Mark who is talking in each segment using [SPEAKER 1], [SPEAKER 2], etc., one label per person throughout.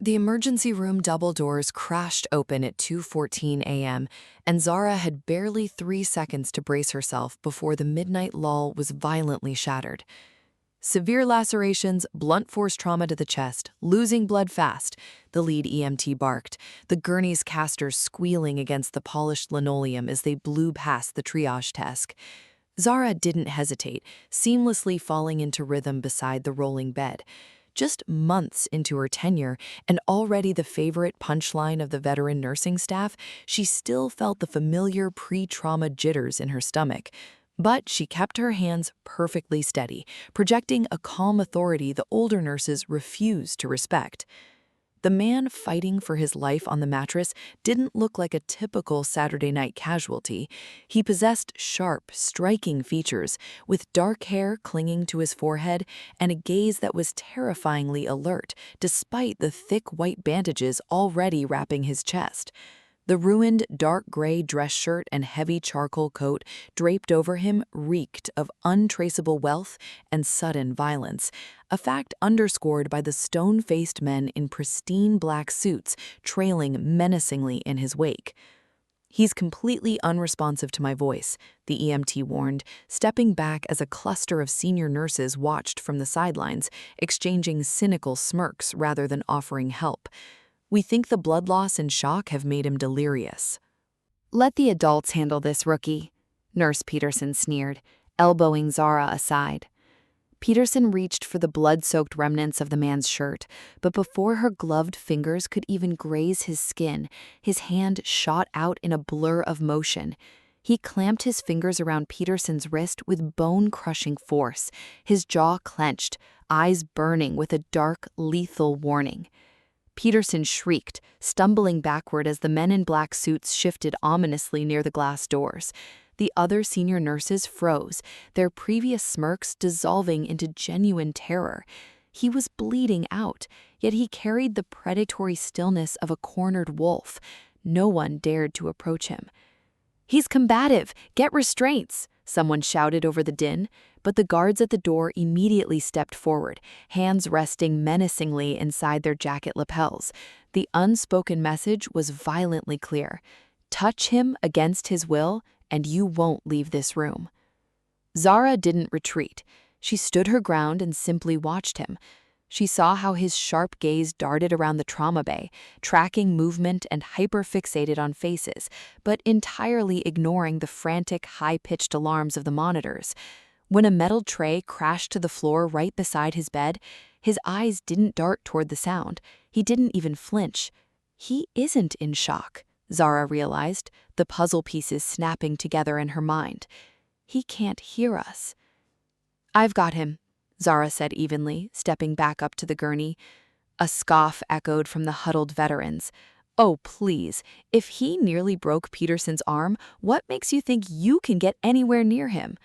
[SPEAKER 1] The emergency room double doors crashed open at 2:14 a.m., and Zahra had barely 3 seconds to brace herself before the midnight lull was violently shattered. Severe lacerations, blunt force trauma to the chest, losing blood fast, the lead EMT barked, the gurney's casters squealing against the polished linoleum as they blew past the triage desk. Zahra didn't hesitate, seamlessly falling into rhythm beside the rolling bed. Just months into her tenure, and already the favorite punchline of the veteran nursing staff, she still felt the familiar pre-trauma jitters in her stomach. But she kept her hands perfectly steady, projecting a calm authority the older nurses refused to respect. The man fighting for his life on the mattress didn't look like a typical Saturday night casualty. He possessed sharp, striking features, with dark hair clinging to his forehead and a gaze that was terrifyingly alert, despite the thick white bandages already wrapping his chest. The ruined dark gray dress shirt and heavy charcoal coat draped over him reeked of untraceable wealth and sudden violence, a fact underscored by the stone-faced men in pristine black suits trailing menacingly in his wake. "He's completely unresponsive to my voice," the EMT warned, stepping back as a cluster of senior nurses watched from the sidelines, exchanging cynical smirks rather than offering help. "We think the blood loss and shock have made him delirious."
[SPEAKER 2] "Let the adults handle this, rookie," Nurse Peterson sneered, elbowing Zahra aside. Peterson reached for the blood-soaked remnants of the man's shirt, but before her gloved fingers could even graze his skin, his hand shot out in a blur of motion. He clamped his fingers around Peterson's wrist with bone-crushing force, his jaw clenched, eyes burning with a dark, lethal warning. Peterson shrieked, stumbling backward as the men in black suits shifted ominously near the glass doors. The other senior nurses froze, their previous smirks dissolving into genuine terror. He was bleeding out, yet he carried the predatory stillness of a cornered wolf. No one dared to approach him. "He's combative! Get restraints!" someone shouted over the din, but the guards at the door immediately stepped forward, hands resting menacingly inside their jacket lapels. The unspoken message was violently clear: touch him against his will, and you won't leave this room. Zahra didn't retreat. She stood her ground and simply watched him. She saw how his sharp gaze darted around the trauma bay, tracking movement and hyper-fixated on faces, but entirely ignoring the frantic, high-pitched alarms of the monitors. When a metal tray crashed to the floor right beside his bed, his eyes didn't dart toward the sound. He didn't even flinch. He isn't in shock, Zahra realized, the puzzle pieces snapping together in her mind. He can't hear us. "I've got him," Zahra said evenly, stepping back up to the gurney. A scoff echoed from the huddled veterans. "Oh, please, if he nearly broke Peterson's arm, what makes you think you can get anywhere near him?"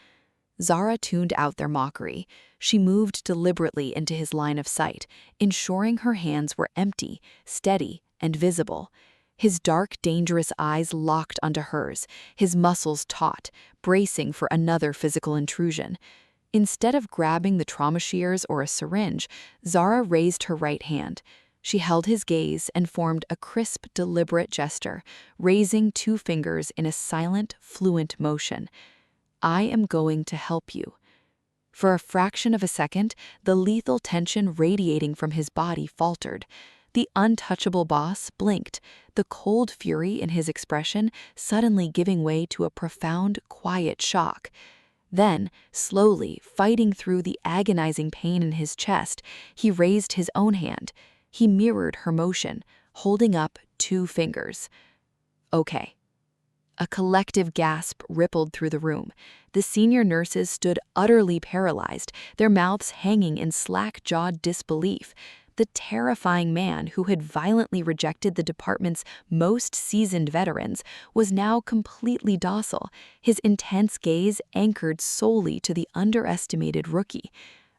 [SPEAKER 2] Zahra tuned out their mockery. She moved deliberately into his line of sight, ensuring her hands were empty, steady, and visible. His dark, dangerous eyes locked onto hers, his muscles taut, bracing for another physical intrusion. Instead of grabbing the trauma shears or a syringe, Zahra raised her right hand. She held his gaze and formed a crisp, deliberate gesture, raising 2 fingers in a silent, fluent motion. "I am going to help you." For a fraction of a second, the lethal tension radiating from his body faltered. The untouchable boss blinked, the cold fury in his expression suddenly giving way to a profound, quiet shock. Then, slowly, fighting through the agonizing pain in his chest, he raised his own hand. He mirrored her motion, holding up 2 fingers. "Okay." A collective gasp rippled through the room. The senior nurses stood utterly paralyzed, their mouths hanging in slack-jawed disbelief. The terrifying man who had violently rejected the department's most seasoned veterans was now completely docile, his intense gaze anchored solely to the underestimated rookie.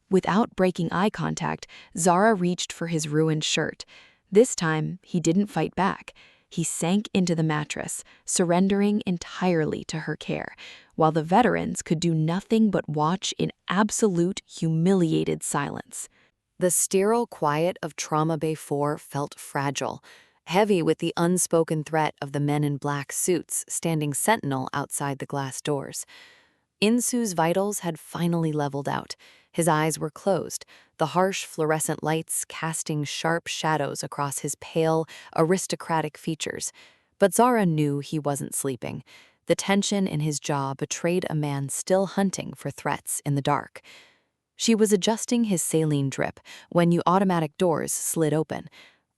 [SPEAKER 2] Without breaking eye contact, Zahra reached for his ruined shirt. This time, he didn't fight back. He sank into the mattress, surrendering entirely to her care, while the veterans could do nothing but watch in absolute, humiliated silence.
[SPEAKER 1] The sterile quiet of Trauma Bay 4 felt fragile, heavy with the unspoken threat of the men in black suits standing sentinel outside the glass doors. Insu's vitals had finally leveled out. His eyes were closed, the harsh fluorescent lights casting sharp shadows across his pale, aristocratic features. But Zahra knew he wasn't sleeping. The tension in his jaw betrayed a man still hunting for threats in the dark. She was adjusting his saline drip when automatic doors slid open.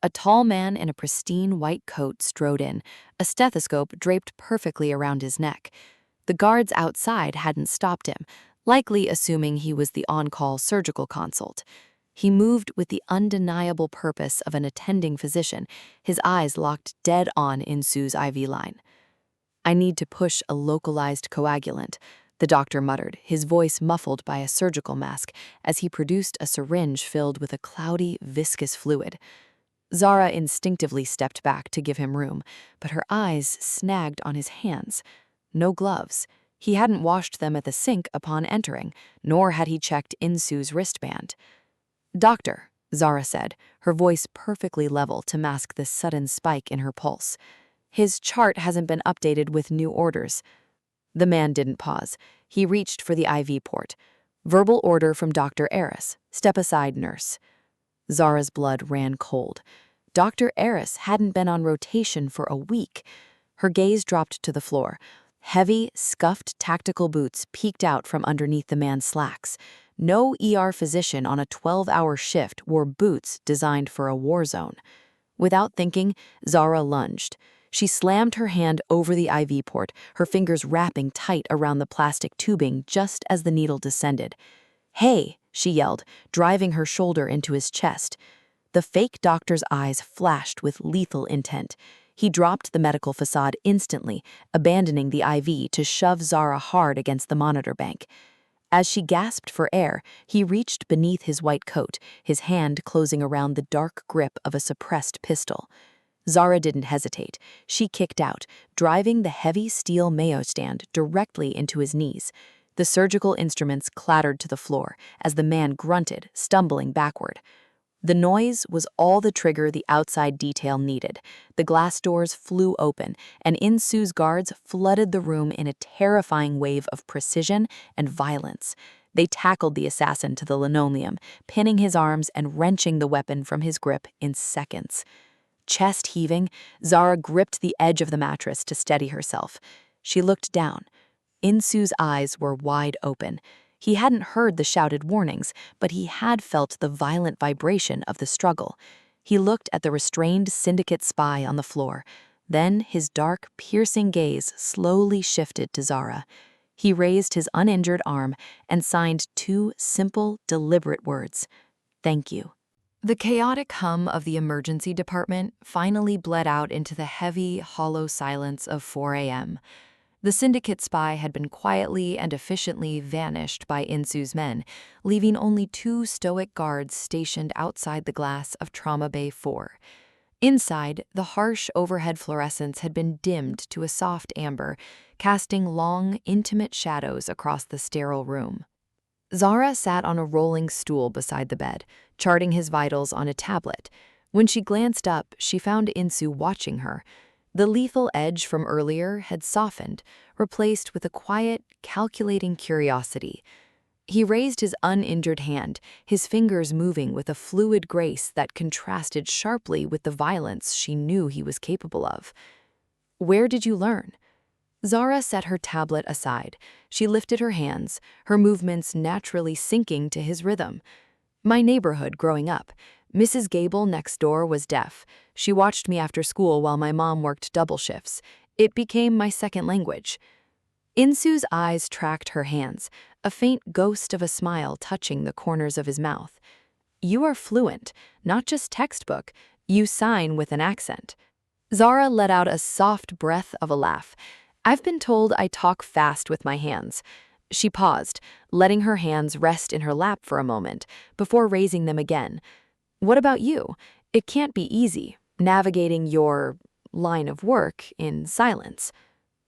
[SPEAKER 1] A tall man in a pristine white coat strode in, a stethoscope draped perfectly around his neck. The guards outside hadn't stopped him, likely assuming he was the on-call surgical consult. He moved with the undeniable purpose of an attending physician, his eyes locked dead on Insu's IV line. "I need to push a localized coagulant," the doctor muttered, his voice muffled by a surgical mask as he produced a syringe filled with a cloudy, viscous fluid. Zahra instinctively stepped back to give him room, but her eyes snagged on his hands. No gloves. He hadn't washed them at the sink upon entering, nor had he checked Insu's wristband. "Doctor," Zahra said, her voice perfectly level to mask the sudden spike in her pulse. "His chart hasn't been updated with new orders." The man didn't pause. He reached for the IV port. "Verbal order from Dr. Eris. Step aside, nurse." Zahra's blood ran cold. Dr. Eris hadn't been on rotation for a week. Her gaze dropped to the floor. Heavy, scuffed tactical boots peeked out from underneath the man's slacks. No ER physician on a 12-hour shift wore boots designed for a war zone. Without thinking, Zahra lunged. She slammed her hand over the IV port, her fingers wrapping tight around the plastic tubing just as the needle descended. "Hey!" she yelled, driving her shoulder into his chest. The fake doctor's eyes flashed with lethal intent. He dropped the medical facade instantly, abandoning the IV to shove Zahra hard against the monitor bank. As she gasped for air, he reached beneath his white coat, his hand closing around the dark grip of a suppressed pistol. Zahra didn't hesitate. She kicked out, driving the heavy steel Mayo stand directly into his knees. The surgical instruments clattered to the floor as the man grunted, stumbling backward. The noise was all the trigger the outside detail needed. The glass doors flew open, and Insu's guards flooded the room in a terrifying wave of precision and violence. They tackled the assassin to the linoleum, pinning his arms and wrenching the weapon from his grip in seconds. Chest heaving, Zahra gripped the edge of the mattress to steady herself. She looked down. Insu's eyes were wide open. He hadn't heard the shouted warnings, but he had felt the violent vibration of the struggle. He looked at the restrained syndicate spy on the floor. Then his dark, piercing gaze slowly shifted to Zahra. He raised his uninjured arm and signed two simple, deliberate words. "Thank you." The chaotic hum of the emergency department finally bled out into the heavy, hollow silence of 4 a.m. The syndicate spy had been quietly and efficiently vanished by Insu's men, leaving only two stoic guards stationed outside the glass of Trauma Bay 4. Inside, the harsh overhead fluorescence had been dimmed to a soft amber, casting long, intimate shadows across the sterile room. Zahra sat on a rolling stool beside the bed, charting his vitals on a tablet. When she glanced up, she found Insu watching her. The lethal edge from earlier had softened, replaced with a quiet, calculating curiosity. He raised his uninjured hand, his fingers moving with a fluid grace that contrasted sharply with the violence she knew he was capable of. "Where did you learn?" Zahra set her tablet aside. She lifted her hands, her movements naturally syncing to his rhythm. "My neighborhood growing up. Mrs. Gable next door was deaf. She watched me after school while my mom worked double shifts. It became my second language." Insu's eyes tracked her hands, a faint ghost of a smile touching the corners of his mouth. "You are fluent, not just textbook. You sign with an accent." Zahra let out a soft breath of a laugh. "I've been told I talk fast with my hands." She paused, letting her hands rest in her lap for a moment, before raising them again. "What about you? It can't be easy, navigating your line of work in silence."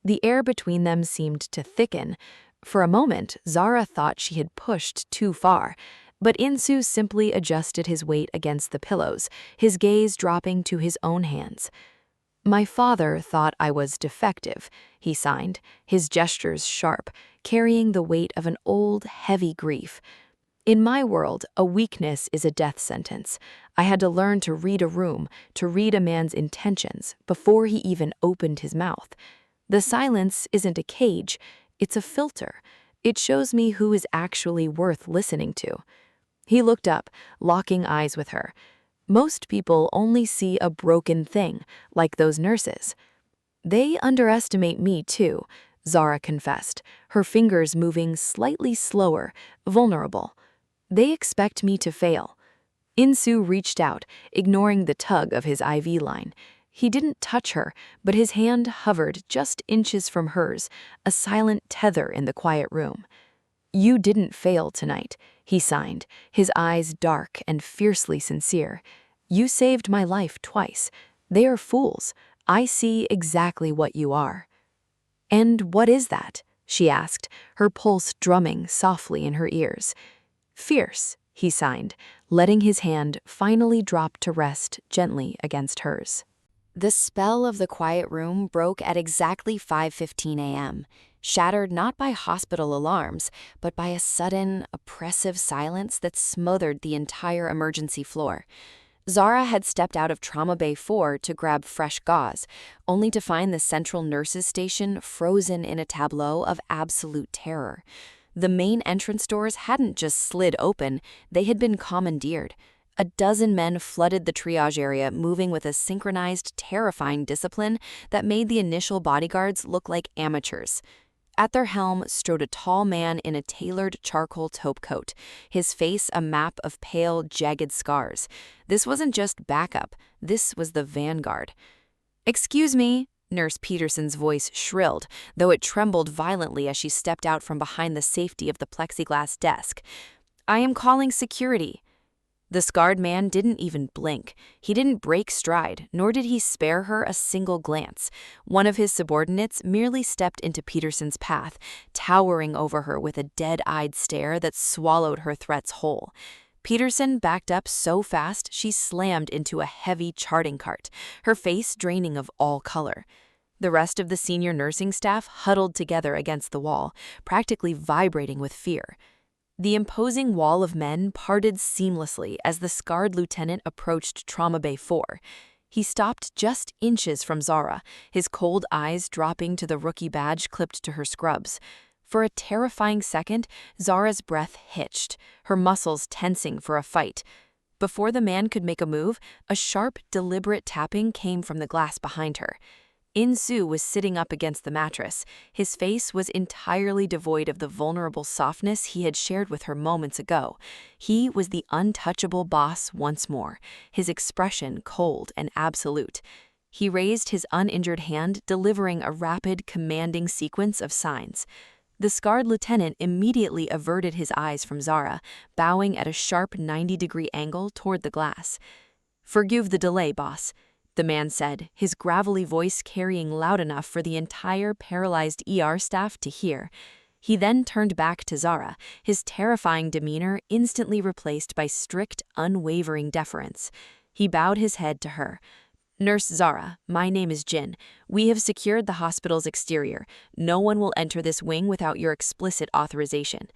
[SPEAKER 1] The air between them seemed to thicken. For a moment, Zahra thought she had pushed too far.
[SPEAKER 2] But Insu simply adjusted his weight against the pillows, his gaze dropping to his own hands. "My father thought I was defective," he signed, his gestures sharp, carrying the weight of an old, heavy grief. "In my world, a weakness is a death sentence. I had to learn to read a room, to read a man's intentions, before he even opened his mouth. The silence isn't a cage, it's a filter. It shows me who is actually worth listening to." He looked up, locking eyes with her. "Most people only see a broken thing, like those nurses." "They underestimate me too," Zahra confessed, her fingers moving slightly slower, vulnerable. "They expect me to fail." Insu reached out, ignoring the tug of his IV line. He didn't touch her, but his hand hovered just inches from hers, a silent tether in the quiet room. "You didn't fail tonight," he signed, his eyes dark and fiercely sincere. "You saved my life twice. They are fools. I see exactly what you are." "And what is that?" she asked, her pulse drumming softly in her ears. "Fierce," he signed, letting his hand finally drop to rest gently against hers. The spell of the quiet room broke at exactly 5:15 a.m., shattered not by hospital alarms, but by a sudden, oppressive silence that smothered the entire emergency floor. Zahra had stepped out of Trauma Bay 4 to grab fresh gauze, only to find the central nurses' station frozen in a tableau of absolute terror. The main entrance doors hadn't just slid open, they had been commandeered. A dozen men flooded the triage area, moving with a synchronized, terrifying discipline that made the initial bodyguards look like amateurs. At their helm strode a tall man in a tailored charcoal taupe coat, his face a map of pale, jagged scars. This wasn't just backup, this was the vanguard. "Excuse me," Nurse Peterson's voice shrilled, though it trembled violently as she stepped out from behind the safety of the plexiglass desk. "I am calling security." The scarred man didn't even blink. He didn't break stride, nor did he spare her a single glance. One of his subordinates merely stepped into Peterson's path, towering over her with a dead-eyed stare that swallowed her threats whole. Peterson backed up so fast she slammed into a heavy charting cart, her face draining of all color. The rest of the senior nursing staff huddled together against the wall, practically vibrating with fear. The imposing wall of men parted seamlessly as the scarred lieutenant approached Trauma Bay 4. He stopped just inches from Zahra, his cold eyes dropping to the rookie badge clipped to her scrubs. For a terrifying second, Zahra's breath hitched, her muscles tensing for a fight. Before the man could make a move, a sharp, deliberate tapping came from the glass behind her. Insu was sitting up against the mattress. His face was entirely devoid of the vulnerable softness he had shared with her moments ago. He was the untouchable boss once more, his expression cold and absolute. He raised his uninjured hand, delivering a rapid, commanding sequence of signs. The scarred lieutenant immediately averted his eyes from Zahra, bowing at a sharp 90-degree angle toward the glass. "Forgive the delay, boss," the man said, his gravelly voice carrying loud enough for the entire paralyzed ER staff to hear. He then turned back to Zahra, his terrifying demeanor instantly replaced by strict, unwavering deference. He bowed his head to her. "Nurse Zahra, my name is Jin. We have secured the hospital's exterior. No one will enter this wing without your explicit authorization."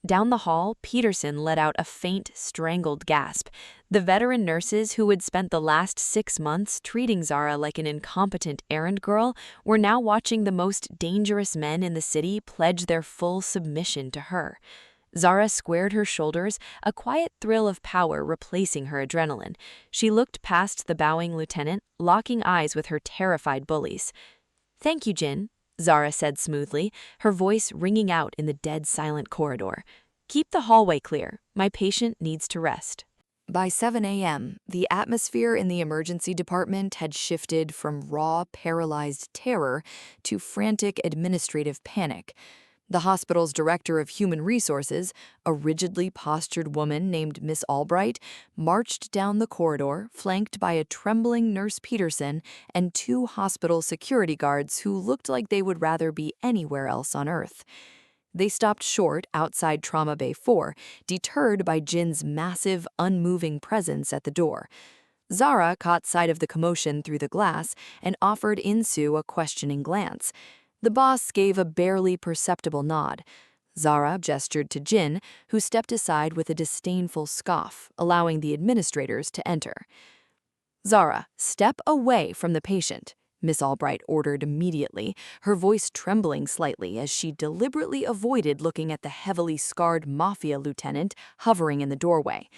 [SPEAKER 2] Down the hall, Peterson let out a faint, strangled gasp. The veteran nurses who had spent the last 6 months treating Zahra like an incompetent errand girl were now watching the most dangerous men in the city pledge their full submission to her. Zahra squared her shoulders, a quiet thrill of power replacing her adrenaline. She looked past the bowing lieutenant, locking eyes with her terrified bullies. "Thank you, Jin," Zahra said smoothly, her voice ringing out in the dead-silent corridor. "Keep the hallway clear. My patient needs to rest."
[SPEAKER 1] By 7 a.m., the atmosphere in the emergency department had shifted from raw, paralyzed terror to frantic administrative panic. The hospital's director of human resources, a rigidly postured woman named Miss Albright, marched down the corridor, flanked by a trembling Nurse Peterson and 2 hospital security guards who looked like they would rather be anywhere else on Earth. They stopped short outside Trauma Bay 4, deterred by Jin's massive, unmoving presence at the door. Zahra caught sight of the commotion through the glass and offered Insu a questioning glance. The boss gave a barely perceptible nod. Zahra gestured to Jin, who stepped aside with a disdainful scoff, allowing the administrators to enter. "Zahra, step away from the patient," Miss Albright ordered immediately, her voice trembling slightly as she deliberately avoided looking at the heavily scarred Mafia lieutenant hovering in the doorway.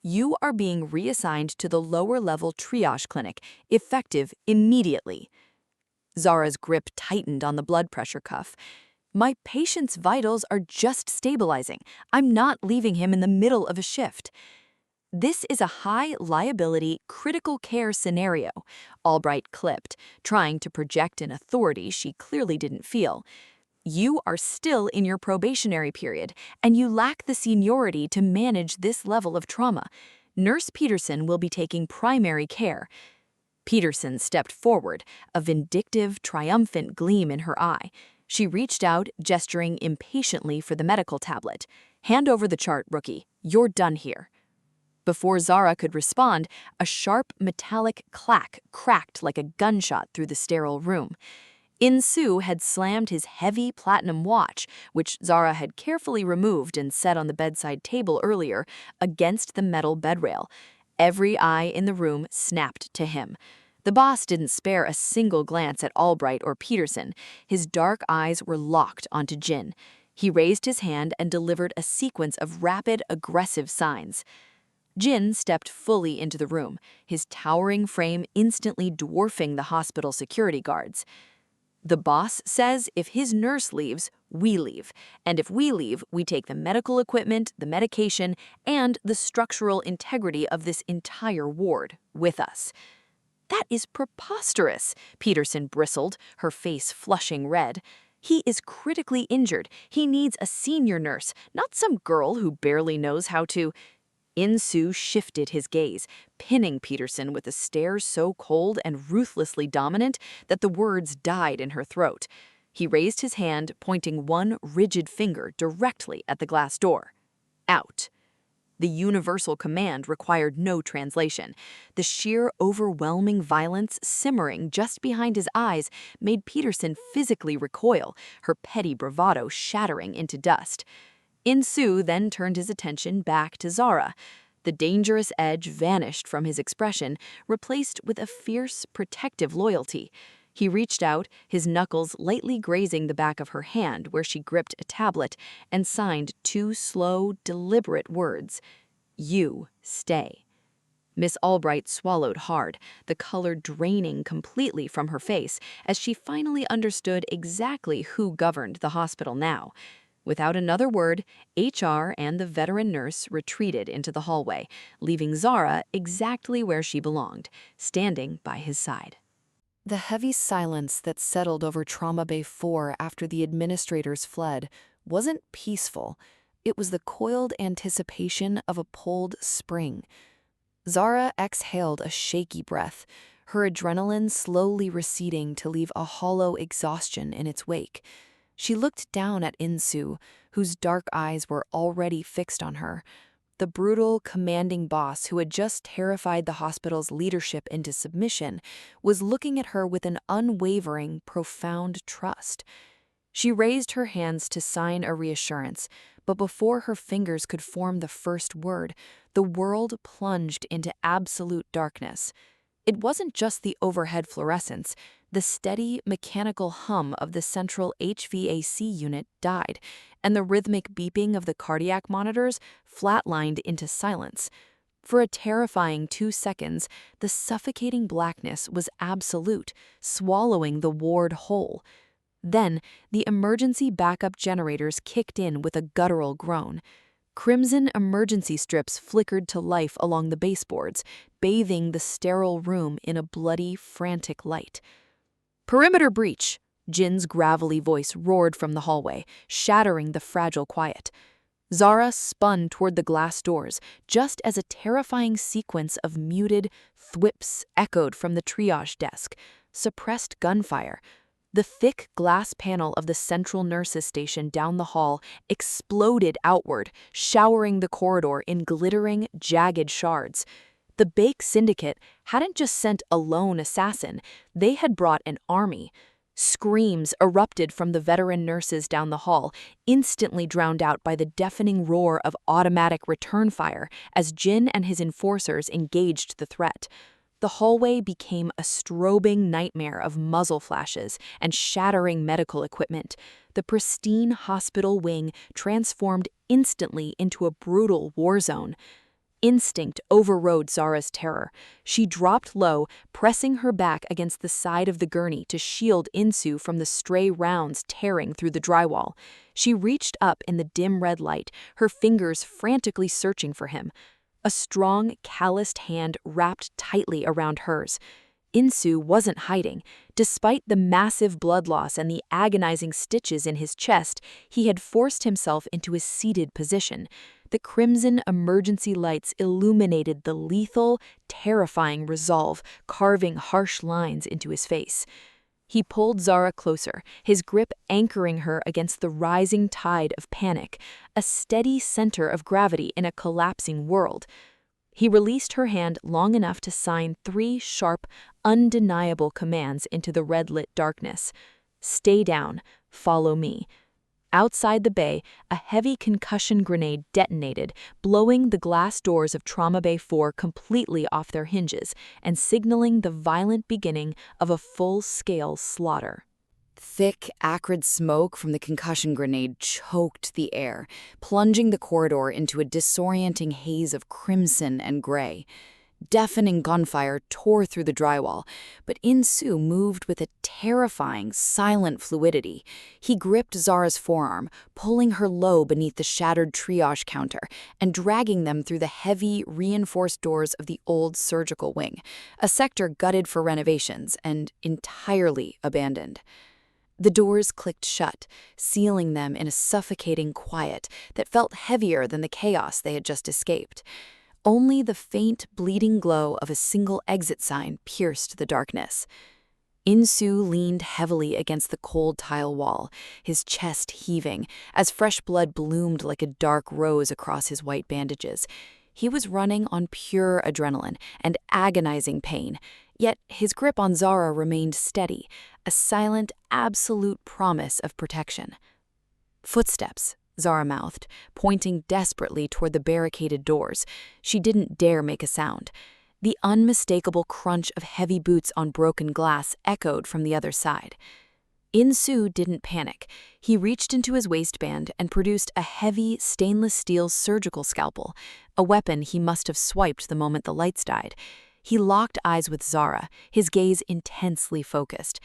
[SPEAKER 1] "You are being reassigned to the lower-level triage clinic, effective immediately." Zara's grip tightened on the blood pressure cuff. "My patient's vitals are just stabilizing. I'm not leaving him in the middle of a shift." "This is a high-liability, critical care scenario," Albright clipped, trying to project an authority she clearly didn't feel. "You are still in your probationary period, and you lack the seniority to manage this level of trauma. Nurse Peterson will be taking primary care." Peterson stepped forward, a vindictive, triumphant gleam in her eye. She reached out, gesturing impatiently for the medical tablet. "Hand over the chart, rookie. You're done here." Before Zahra could respond, a sharp, metallic clack cracked like a gunshot through the sterile room. Insu had slammed his heavy platinum watch, which Zahra had carefully removed and set on the bedside table earlier, against the metal bedrail. Every eye in the room snapped to him. The boss didn't spare a single glance at Albright or Peterson. His dark eyes were locked onto Jin. He raised his hand and delivered a sequence of rapid, aggressive signs. Jin stepped fully into the room, his towering frame instantly dwarfing the hospital security guards. "The boss says if his nurse leaves, we leave. And if we leave, we take the medical equipment, the medication, and the structural integrity of this entire ward with us." "That is preposterous," Peterson bristled, her face flushing red. "He is critically injured. He needs a senior nurse, not some girl who barely knows how to—" Insu shifted his gaze, pinning Peterson with a stare so cold and ruthlessly dominant that the words died in her throat. He raised his hand, pointing one rigid finger directly at the glass door. "Out." The universal command required no translation. The sheer, overwhelming violence simmering just behind his eyes made Peterson physically recoil, her petty bravado shattering into dust. Insu then turned his attention back to Zahra. The dangerous edge vanished from his expression, replaced with a fierce, protective loyalty. He reached out, his knuckles lightly grazing the back of her hand where she gripped a tablet, and signed two slow, deliberate words. "You stay." Miss Albright swallowed hard, the color draining completely from her face as she finally understood exactly who governed the hospital now. Without another word, HR and the veteran nurse retreated into the hallway, leaving Zahra exactly where she belonged, standing by his side. The heavy silence that settled over Trauma Bay 4 after the administrators fled wasn't peaceful. It was the coiled anticipation of a pulled spring. Zahra exhaled a shaky breath, her adrenaline slowly receding to leave a hollow exhaustion in its wake. She looked down at Insu, whose dark eyes were already fixed on her. The brutal, commanding boss who had just terrified the hospital's leadership into submission was looking at her with an unwavering, profound trust. She raised her hands to sign a reassurance, but before her fingers could form the first word, the world plunged into absolute darkness. It wasn't just the overhead fluorescence. The steady, mechanical hum of the central HVAC unit died, and the rhythmic beeping of the cardiac monitors flatlined into silence. For a terrifying 2 seconds, the suffocating blackness was absolute, swallowing the ward whole. Then, the emergency backup generators kicked in with a guttural groan. Crimson emergency strips flickered to life along the baseboards, bathing the sterile room in a bloody, frantic light. "Perimeter breach!" Jin's gravelly voice roared from the hallway, shattering the fragile quiet. Zahra spun toward the glass doors, just as a terrifying sequence of muted thwips echoed from the triage desk. Suppressed gunfire.
[SPEAKER 2] The thick glass panel of the central nurses' station down the hall exploded outward, showering the corridor in glittering, jagged shards. The Bake Syndicate hadn't just sent a lone assassin, they had brought an army. Screams erupted from the veteran nurses down the hall, instantly drowned out by the deafening roar of automatic return fire as Jin and his enforcers engaged the threat. The hallway became a strobing nightmare of muzzle flashes and shattering medical equipment. The pristine hospital wing transformed instantly into a brutal war zone. Instinct overrode Zahra's terror. She dropped low, pressing her back against the side of the gurney to shield Insu from the stray rounds tearing through the drywall. She reached up in the dim red light, her fingers frantically searching for him. A strong, calloused hand wrapped tightly around hers. Insu wasn't hiding. Despite the massive blood loss and the agonizing stitches in his chest, he had forced himself into a seated position. The crimson emergency lights illuminated the lethal, terrifying resolve, carving harsh lines into his face. He pulled Zahra closer, his grip anchoring her against the rising tide of panic, a steady center of gravity in a collapsing world. He released her hand long enough to sign 3 sharp, undeniable commands into the red-lit darkness. Stay down, follow me. Outside the bay, a heavy concussion grenade detonated, blowing the glass doors of Trauma Bay 4 completely off their hinges and signaling the violent beginning of a full-scale slaughter.
[SPEAKER 1] Thick, acrid smoke from the concussion grenade choked the air, plunging the corridor into a disorienting haze of crimson and gray. Deafening gunfire tore through the drywall, but Insu moved with a terrifying, silent fluidity. He gripped Zahra's forearm, pulling her low beneath the shattered triage counter and dragging them through the heavy, reinforced doors of the old surgical wing, a sector gutted for renovations and entirely abandoned. The doors clicked shut, sealing them in a suffocating quiet that felt heavier than the chaos they had just escaped. Only the faint, bleeding glow of a single exit sign pierced the darkness. Insu leaned heavily against the cold tile wall, his chest heaving, as fresh blood bloomed like a dark rose across his white bandages. He was running on pure adrenaline and agonizing pain, yet his grip on Zahra remained steady, a silent, absolute promise of protection. Footsteps, Zahra mouthed, pointing desperately toward the barricaded doors. She didn't dare make a sound. The unmistakable crunch of heavy boots on broken glass echoed from the other side. Insu didn't panic. He reached into his waistband and produced a heavy stainless steel surgical scalpel, a weapon he must have swiped the moment the lights died. He locked eyes with Zahra, his gaze intensely focused.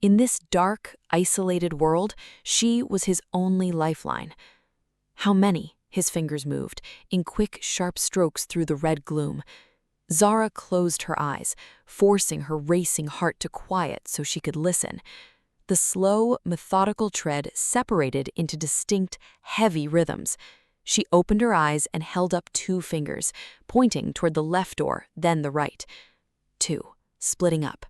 [SPEAKER 1] In this dark, isolated world, she was his only lifeline. How many? His fingers moved, in quick, sharp strokes through the red gloom. Zahra closed her eyes, forcing her racing heart to quiet so she could listen. The slow, methodical tread separated into distinct, heavy rhythms. She opened her eyes and held up 2 fingers, pointing toward the left door, then the right. 2, splitting up.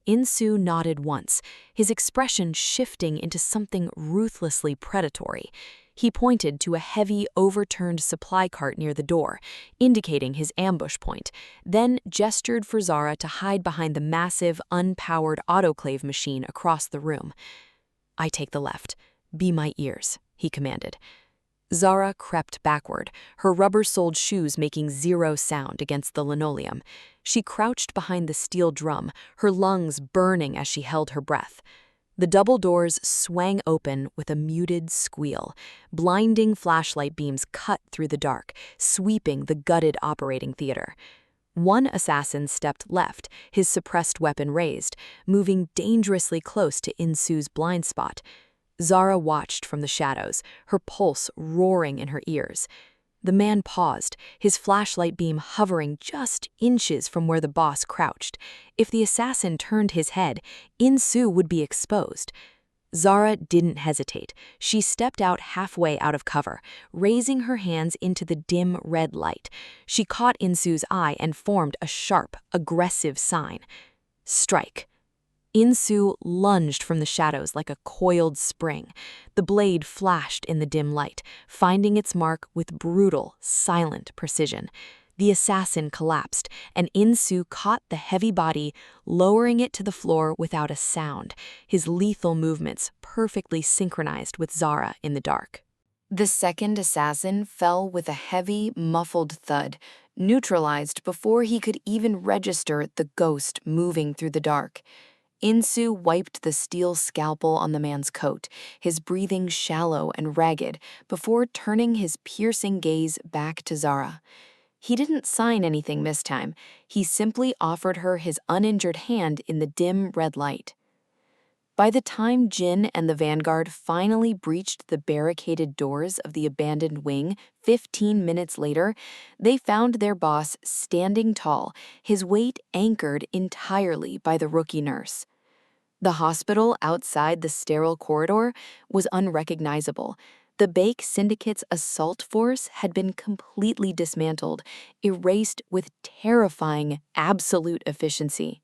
[SPEAKER 1] Insu nodded once, his expression shifting into something ruthlessly predatory. He pointed to a heavy, overturned supply cart near the door, indicating his ambush point, then gestured for Zahra to hide behind the massive, unpowered autoclave machine across the room. "I take the left. Be my ears," he commanded. Zahra crept backward, her rubber-soled shoes making 0 sound against the linoleum. She crouched behind the steel drum, her lungs burning as she held her breath. The double doors swang open with a muted squeal. Blinding flashlight beams cut through the dark, sweeping the gutted operating theater. One assassin stepped left, his suppressed weapon raised, moving dangerously close to Insu's blind spot. Zahra watched from the shadows, her pulse roaring in her ears. The man paused, his flashlight beam hovering just inches from where the boss crouched. If the assassin turned his head, Insu would be exposed. Zahra didn't hesitate. She stepped out halfway out of cover, raising her hands into the dim red light. She caught Insu's eye and formed a sharp, aggressive sign. "Strike."
[SPEAKER 2] Insu lunged from the shadows like a coiled spring. The blade flashed in the dim light, finding its mark with brutal, silent precision. The assassin collapsed, and Insu caught the heavy body, lowering it to the floor without a sound, his lethal movements perfectly synchronized with Zahra in the dark.
[SPEAKER 1] The second assassin fell with a heavy, muffled thud, neutralized before he could even register the ghost moving through the dark. Insu wiped the steel scalpel on the man's coat, his breathing shallow and ragged, before turning his piercing gaze back to Zahra. He didn't sign anything this time. He simply offered her his uninjured hand in the dim red light. By the time Jin and the vanguard finally breached the barricaded doors of the abandoned wing 15 minutes later, they found their boss standing tall, his weight anchored entirely by the rookie nurse. The hospital outside the sterile corridor was unrecognizable. The Bake Syndicate's assault force had been completely dismantled, erased with terrifying, absolute efficiency.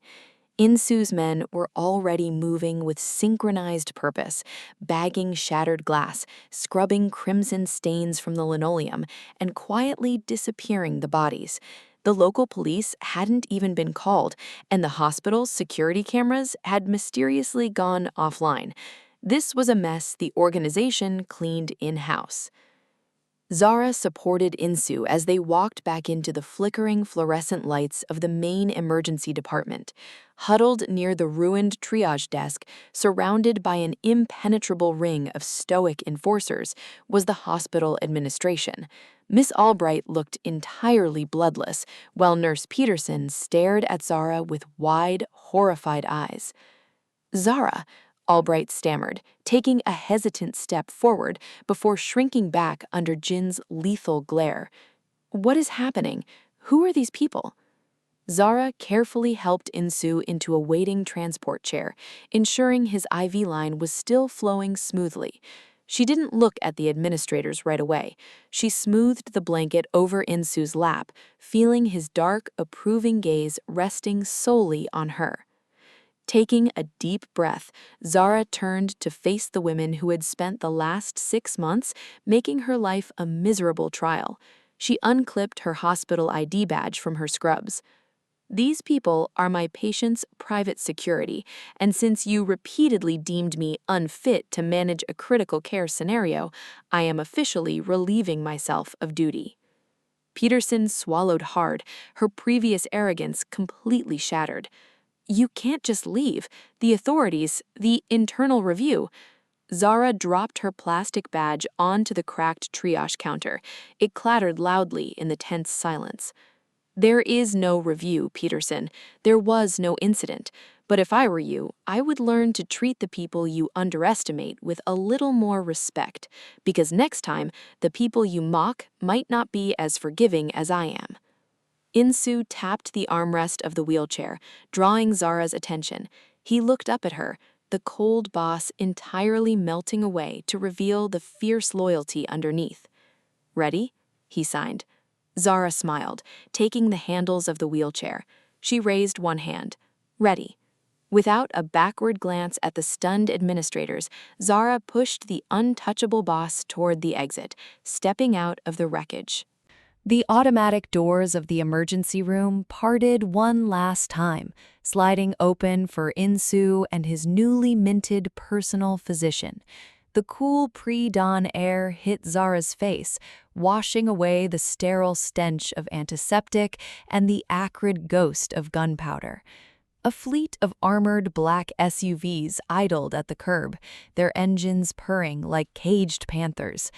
[SPEAKER 1] Insu's men were already moving with synchronized purpose, bagging shattered glass, scrubbing crimson stains from the linoleum, and quietly disappearing the bodies. The local police hadn't even been called, and the hospital's security cameras had mysteriously gone offline. This was a mess the organization cleaned in-house. Zahra supported Insu as they walked back into the flickering fluorescent lights of the main emergency department. Huddled near the ruined triage desk, surrounded by an impenetrable ring of stoic enforcers, was the hospital administration. Miss Albright looked entirely bloodless, while Nurse Peterson stared at Zahra with wide, horrified eyes. "Zahra," Albright stammered, taking a hesitant step forward before shrinking back under Jin's lethal glare. "What is happening? Who are these people?" Zahra carefully helped Insu into a waiting transport chair, ensuring his IV line was still flowing smoothly. She didn't look at the administrators right away. She smoothed the blanket over Insu's lap, feeling his dark, approving gaze resting solely on her. Taking a deep breath, Zahra turned to face the women who had spent the last 6 months making her life a miserable trial. She unclipped her hospital ID badge from her scrubs. "These people are my patient's private security, and since you repeatedly deemed me unfit to manage a critical care scenario, I am officially relieving myself of duty." Peterson swallowed hard, her previous arrogance completely shattered. "You can't just leave. The authorities, the internal review." Zahra dropped her plastic badge onto the cracked triage counter. It clattered loudly in the tense silence. "There is no review, Peterson. There was no incident. But if I were you, I would learn to treat the people you underestimate with a little more respect, because next time, the people you mock might not be as forgiving as I am." Insu tapped the armrest of the wheelchair, drawing Zahra's attention. He looked up at her, the cold boss entirely melting away to reveal the fierce loyalty underneath. "Ready?" he signed. Zahra smiled, taking the handles of the wheelchair. She raised one hand. "Ready." Without a backward glance at the stunned administrators, Zahra pushed the untouchable boss toward the exit, stepping out of the wreckage. The automatic doors of the emergency room parted one last time, sliding open for Insu and his newly minted personal physician. The cool pre-dawn air hit Zahra's face, washing away the sterile stench of antiseptic and the acrid ghost of gunpowder. A fleet of armored black SUVs idled at the curb, their engines purring like caged panthers.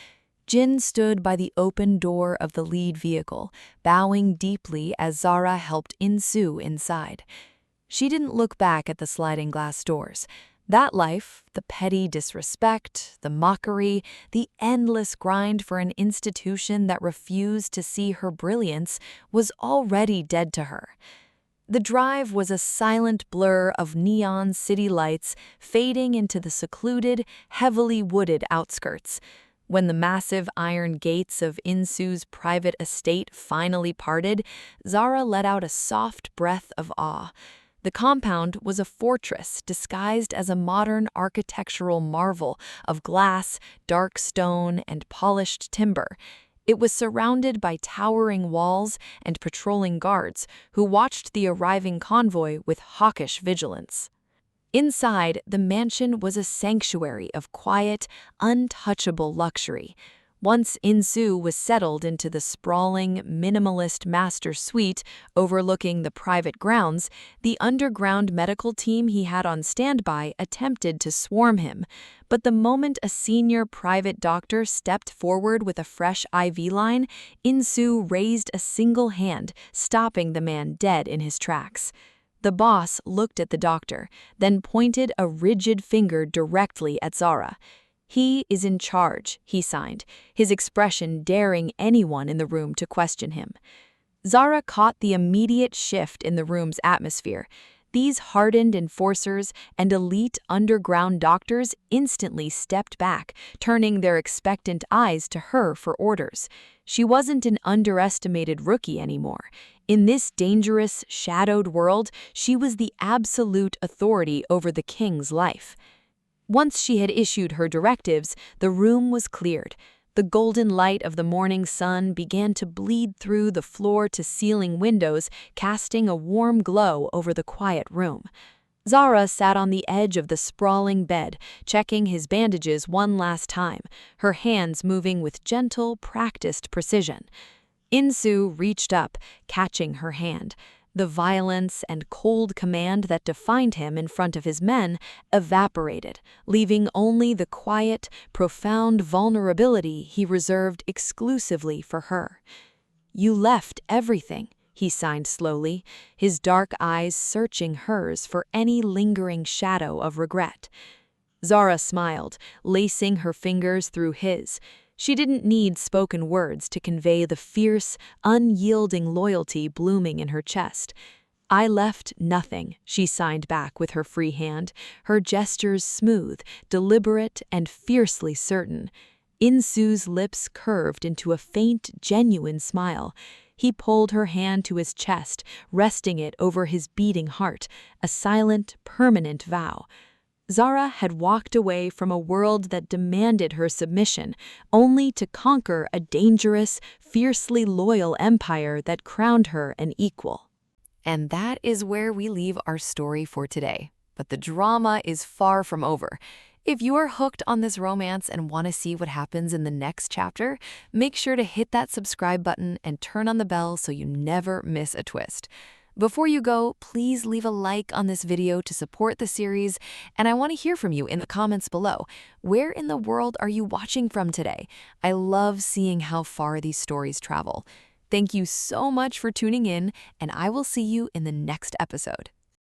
[SPEAKER 1] Jin stood by the open door of the lead vehicle, bowing deeply as Zahra helped Insu inside. She didn't look back at the sliding glass doors. That life, the petty disrespect, the mockery, the endless grind for an institution that refused to see her brilliance, was already dead to her. The drive was a silent blur of neon city lights fading into the secluded, heavily wooded outskirts. When the massive iron gates of Insu's private estate finally parted, Zahra let out a soft breath of awe. The compound was a fortress disguised as a modern architectural marvel of glass, dark stone, and polished timber. It was surrounded by towering walls and patrolling guards who watched the arriving convoy with hawkish vigilance. Inside, the mansion was a sanctuary of quiet, untouchable luxury. Once Insu was settled into the sprawling, minimalist master suite overlooking the private grounds, the underground medical team he had on standby attempted to swarm him. But the moment a senior private doctor stepped forward with a fresh IV line, Insu raised a single hand, stopping the man dead in his tracks. The boss looked at the doctor, then pointed a rigid finger directly at Zahra. "He is in charge," he signed, his expression daring anyone in the room to question him. Zahra caught the immediate shift in the room's atmosphere. These hardened enforcers and elite underground doctors instantly stepped back, turning their expectant eyes to her for orders. She wasn't an underestimated rookie anymore. In this dangerous, shadowed world, she was the absolute authority over the king's life. Once she had issued her directives, the room was cleared. The golden light of the morning sun began to bleed through the floor-to-ceiling windows, casting a warm glow over the quiet room. Zahra sat on the edge of the sprawling bed, checking his bandages one last time, her hands moving with gentle, practiced precision. Insu reached up, catching her hand. The violence and cold command that defined him in front of his men evaporated, leaving only the quiet, profound vulnerability he reserved exclusively for her. "You left everything," he signed slowly, his dark eyes searching hers for any lingering shadow of regret. Zahra smiled, lacing her fingers through his. She didn't need spoken words to convey the fierce, unyielding loyalty blooming in her chest. "I left nothing," she signed back with her free hand, her gestures smooth, deliberate, and fiercely certain. Insu's lips curved into a faint, genuine smile. He pulled her hand to his chest, resting it over his beating heart, a silent, permanent vow. Zahra had walked away from a world that demanded her submission, only to conquer a dangerous, fiercely loyal empire that crowned her an equal.
[SPEAKER 2] And that is where we leave our story for today. But the drama is far from over. If you are hooked on this romance and want to see what happens in the next chapter, make sure to hit that subscribe button and turn on the bell so you never miss a twist. Before you go, please leave a like on this video to support the series, and I want to hear from you in the comments below. Where in the world are you watching from today? I love seeing how far these stories travel. Thank you so much for tuning in, and I will see you in the next episode.